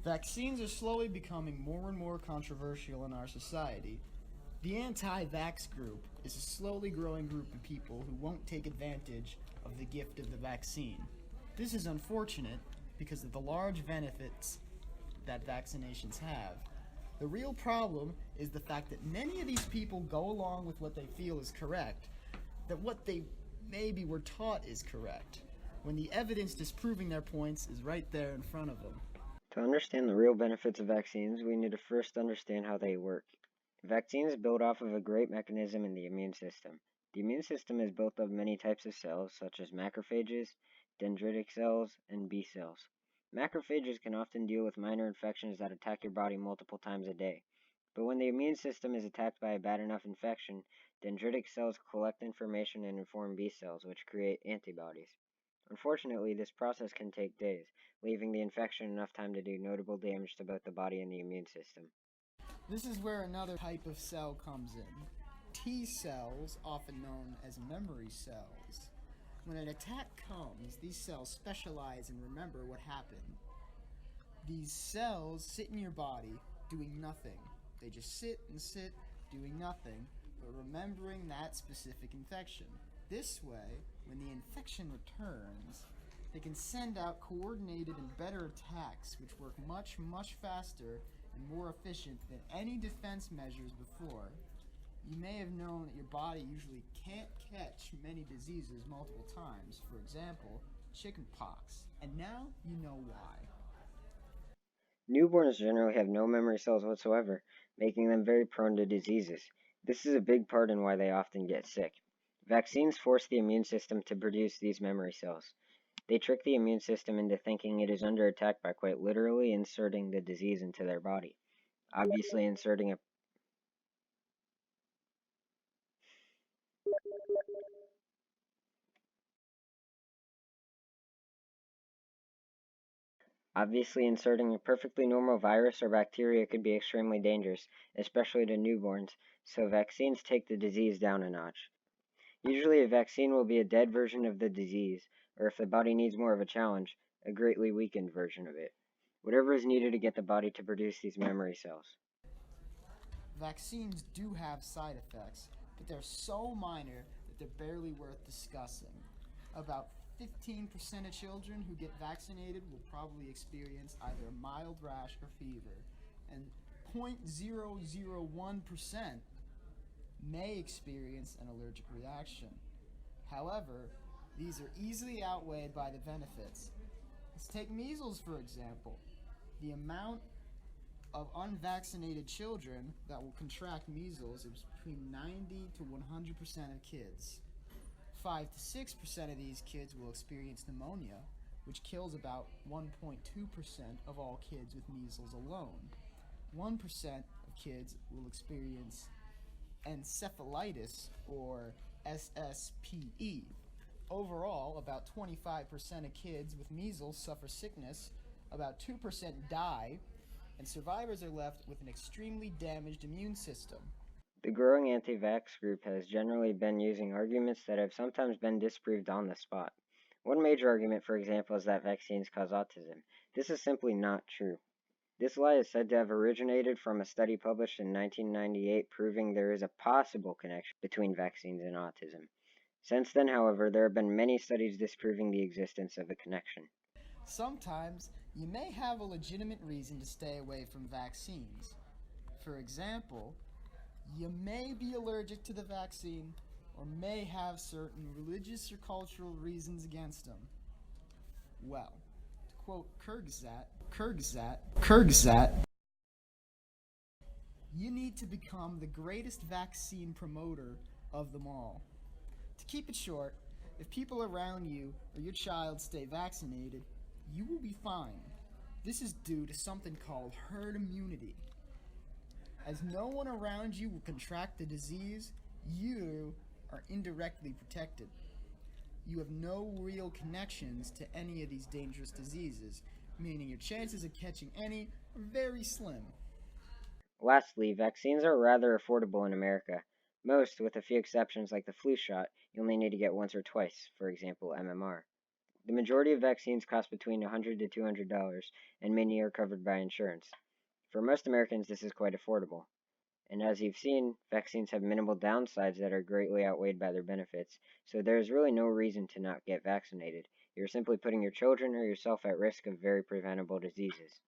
Vaccines are slowly becoming more and more controversial in our society. The anti-vax group is a slowly growing group of people who won't take advantage of the gift of the vaccine. This is unfortunate because of the large benefits that vaccinations have. The real problem is the fact that many of these people go along with what they feel is correct, that what they maybe were taught is correct, when the evidence disproving their points is right there in front of them. To understand the real benefits of vaccines, we need to first understand how they work. Vaccines build off of a great mechanism in the immune system. The immune system is built of many types of cells, such as macrophages, dendritic cells, and B cells. Macrophages can often deal with minor infections that attack your body multiple times a day. But when the immune system is attacked by a bad enough infection, dendritic cells collect information and inform B cells, which create antibodies. Unfortunately, this process can take days, leaving the infection enough time to do notable damage to both the body and the immune system. This is where another type of cell comes in. T cells, often known as memory cells. When an attack comes, these cells specialize and remember what happened. These cells sit in your body doing nothing. They just sit and sit doing nothing, but remembering that specific infection. This way, when the infection returns, they can send out coordinated and better attacks which work much, much faster and more efficient than any defense measures before. You may have known that your body usually can't catch many diseases multiple times, for example, chickenpox, and now you know why. Newborns generally have no memory cells whatsoever, making them very prone to diseases. This is a big part in why they often get sick. Vaccines force the immune system to produce these memory cells. They trick the immune system into thinking it is under attack by quite literally inserting the disease into their body. Obviously, inserting a Obviously, inserting a perfectly normal virus or bacteria could be extremely dangerous, especially to newborns, so vaccines take the disease down a notch. Usually, a vaccine will be a dead version of the disease, or if the body needs more of a challenge, a greatly weakened version of it. Whatever is needed to get the body to produce these memory cells. Vaccines do have side effects, but they're so minor that they're barely worth discussing. About 15% of children who get vaccinated will probably experience either a mild rash or fever, and 0.001% may experience an allergic reaction. However, these are easily outweighed by the benefits. Let's take measles, for example. The amount of unvaccinated children that will contract measles is between 90 to 100% of kids. 5 to 6% of these kids will experience pneumonia, which kills about 1.2% of all kids with measles alone. 1% of kids will experience encephalitis, or SSPE. Overall, about 25% of kids with measles suffer sickness, about 2% die, and survivors are left with an extremely damaged immune system. The growing anti-vax group has generally been using arguments that have sometimes been disproved on the spot. One major argument, for example, is that vaccines cause autism. This is simply not true. This lie is said to have originated from a study published in 1998 proving there is a possible connection between vaccines and autism. Since then, however, there have been many studies disproving the existence of a connection. Sometimes you may have a legitimate reason to stay away from vaccines. For example, you may be allergic to the vaccine or may have certain religious or cultural reasons against them. Well, to quote Kyrgyzstan, you need to become the greatest vaccine promoter of them all. To keep it short, if people around you or your child stay vaccinated, you will be fine. This is due to something called herd immunity. As no one around you will contract the disease, you are indirectly protected. You have no real connections to any of these dangerous diseases, meaning your chances of catching any are very slim. Lastly, vaccines are rather affordable in America. Most, with a few exceptions like the flu shot, you only need to get once or twice, for example, MMR. The majority of vaccines cost between $100 to $200, and many are covered by insurance. For most Americans, this is quite affordable. And as you've seen, vaccines have minimal downsides that are greatly outweighed by their benefits, so there is really no reason to not get vaccinated. You're simply putting your children or yourself at risk of very preventable diseases.